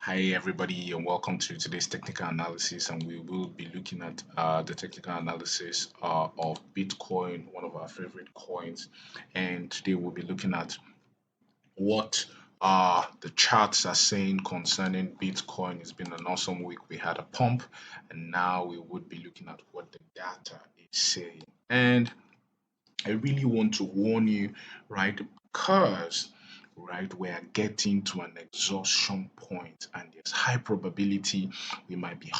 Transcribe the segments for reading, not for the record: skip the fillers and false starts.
Hi, everybody, and welcome to today's technical analysis. And we will be looking at the technical analysis of Bitcoin, one of our favorite coins. And today we'll be looking at what the charts are saying concerning Bitcoin. It's been an awesome week. We had a pump, and now we would be looking at what the data is saying. And I really want to warn you, right? Because, right, we are getting to an exhaustion point, and there's high probability we might be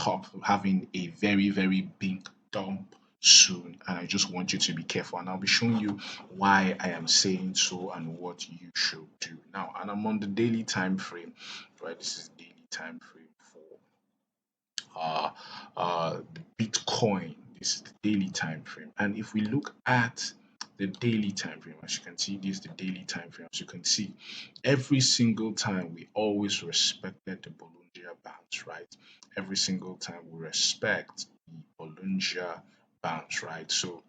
having a very, very big dump soon. And I just want you to be careful. And I'll be showing you why I am saying so and what you should do now. And I'm on the daily time frame, right? This is daily time frame for uh, the Bitcoin. This is the daily time frame. And if we look at the daily time frame, as you can see, this is the daily time frame. As you can see, every single time we always respected the Bollinger Bands, right? Every single time we respect the Bollinger Bands, right? So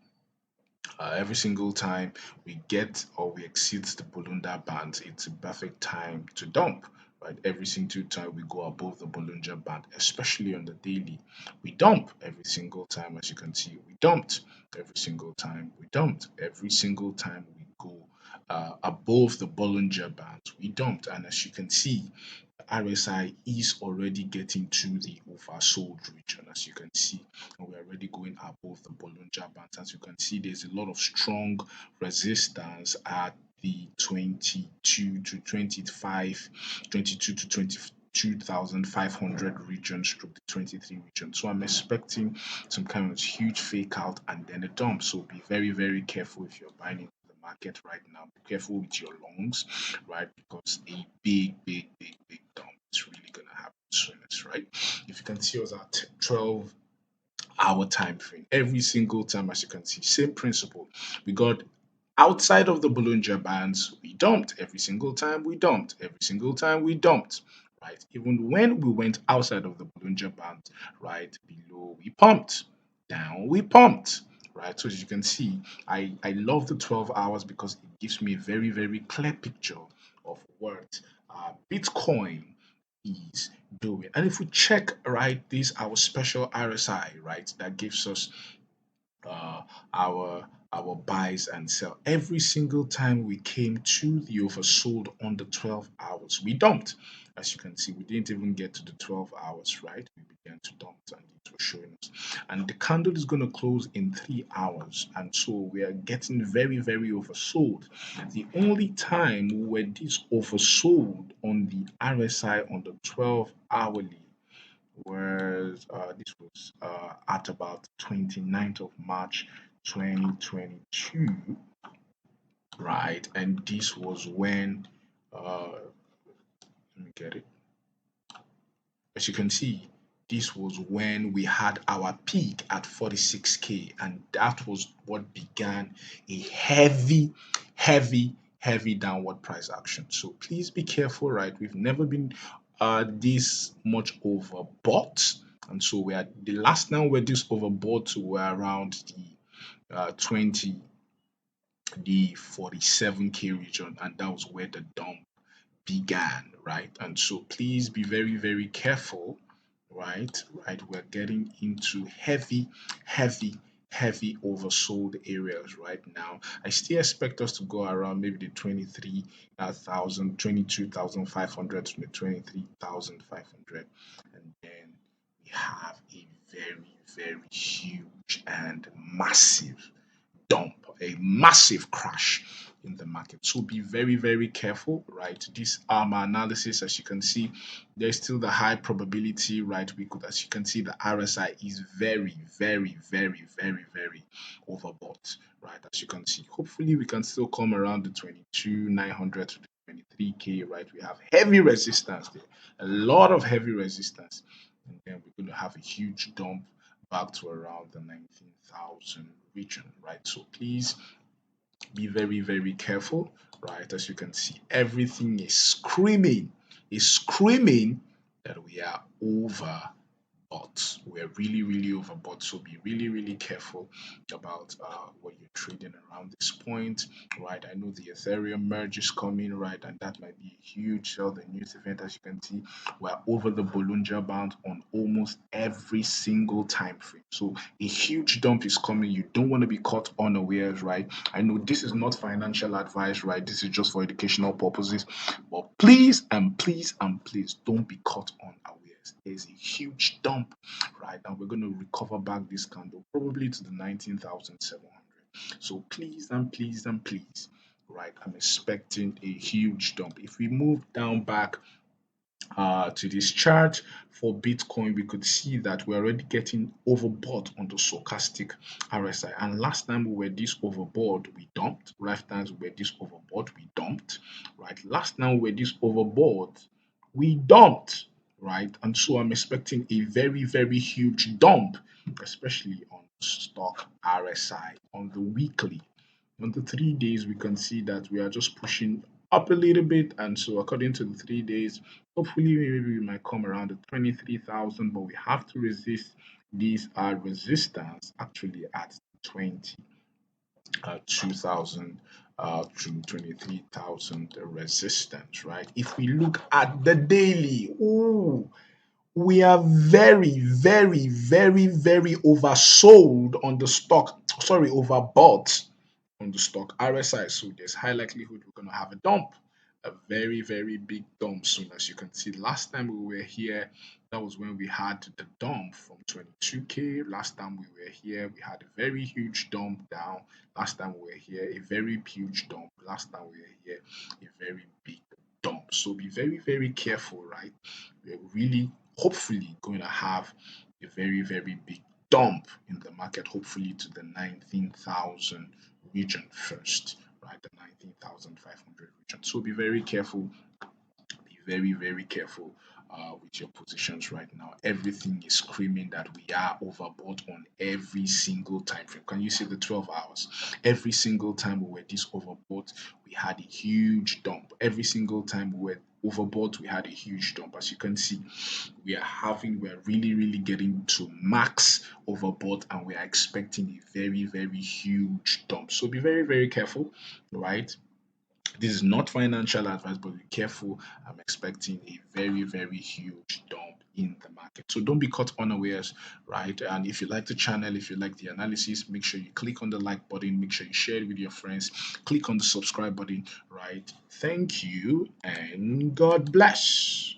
every single time we get or we exceed the Bollinger Bands, it's a perfect time to dump. Right, every single time we go above the Bollinger Band, especially on the daily, we dump every single time. As you can see, we dumped every single time. We dumped every single time we go above the Bollinger Band. We dumped, and as you can see, RSI is already getting to the oversold region, as you can see, and we're already going above the Bollinger Band. As you can see, there's a lot of strong resistance at the 22 to 25, 22 to 22,500 region stroke the 23 region. So I'm expecting some kind of huge fake out and then a dump. So be very, very careful if you're buying into the market right now. Be careful with your longs, right? Because a big dump is really gonna happen soon, right? If you can see us at 12-hour time frame, every single time, as you can see, same principle. We got outside of the Bollinger Bands, we dumped every single time. We dumped every single time. We dumped. Right, even when we went outside of the Bollinger Band, right below, we pumped. Down, we pumped. Right, so as you can see, I love the 12 hours because it gives me a very, very clear picture of what Bitcoin is doing. And if we check, right, this our special RSI, right, that gives us uh, our buys and sell. Every single time we came to the oversold on the 12 hours, we dumped. As you can see, we didn't even get to the 12 hours, right? We began to dump and it was showing us. And the candle is going to close in 3 hours. And so we are getting very, very oversold. The only time we were this oversold on the RSI on the 12 hourly was this was at about 29th of March 2022, right? And this was when let me get it. As you can see, this was when we had our peak at 46K, and that was what began a heavy downward price action. So please be careful, right? We've never been this much overbought, and so we are the last time we're this overbought were around the 20 the 47K region, and that was where the dump began, right? And so please be very, very careful, right? Right, we're getting into heavy oversold areas right now. I still expect us to go around maybe the 23,000, 22,500 to the 23,500, and then we have a very huge and massive dump, a massive crash in the market. So be very, very careful, right? This ARMA analysis, as you can see, there's still the high probability, right? We could, as you can see, the RSI is very overbought, right? As you can see, hopefully we can still come around the 22,900 to the 23K, right? We have heavy resistance there, a lot of heavy resistance, and then we're going to have a huge dump back to around the 19,000 region, right? So please be very careful, right? As you can see, everything is screaming that we are overbought, overbought. We're really, really overbought. So be really, really careful about what you're trading around this point, right? I know the Ethereum merge is coming, right? And that might be a huge sell the news event. As you can see, we're over the Bollinger Band on almost every single time frame. So a huge dump is coming. You don't want to be caught unawares, right? I know this is not financial advice, right? This is just for educational purposes. But please and please and please don't be caught unawares. There's a huge dump, right? And we're going to recover back this candle probably to the 19,700. So please and please and please, right? I'm expecting a huge dump. If we move down back to this chart for Bitcoin, we could see that we're already getting overbought on the stochastic RSI. And last time we were this overbought, we dumped. Last time we were this overbought, we dumped. Right. Last time we were this overbought, we dumped. Right. And so I'm expecting a very, very huge dump, especially on stock RSI on the weekly. On the 3 days, we can see that we are just pushing up a little bit. And so, according to the 3 days, hopefully, maybe we might come around the 23,000, but we have to resist these resistance actually at 2,000 to 23,000 resistance, right? If we look at the daily, ooh, we are very, very, very, very oversold on the stock. Sorry, overbought on the stock RSI. So there's high likelihood we're going to have a dump, a very, very big dump soon. As you can see, last time we were here, that was when we had the dump from 22K. Last time we were here, we had a very huge dump down. Last time we were here, a very huge dump. Last time we were here, a very big dump. So be very, very careful, right? We're really, hopefully, going to have a very, very big dump in the market, hopefully to the 19,000 region first, right? The 19,500 region. So be very careful, be very, very careful with your positions right now. Everything is screaming that we are overbought on every single time frame. Can you see the 12 hours? Every single time we were this overbought, we had a huge dump. Every single time we were overbought, we had a huge dump. As you can see, we're really, really getting to max overbought, and we are expecting a very, very huge dump. So be very, very careful, right? This is not financial advice, but be careful. I'm expecting a very, very huge dump in the market. So don't be caught unawares, right? And if you like the channel, if you like the analysis, make sure you click on the like button, make sure you share it with your friends, click on the subscribe button, right? Thank you, and God bless.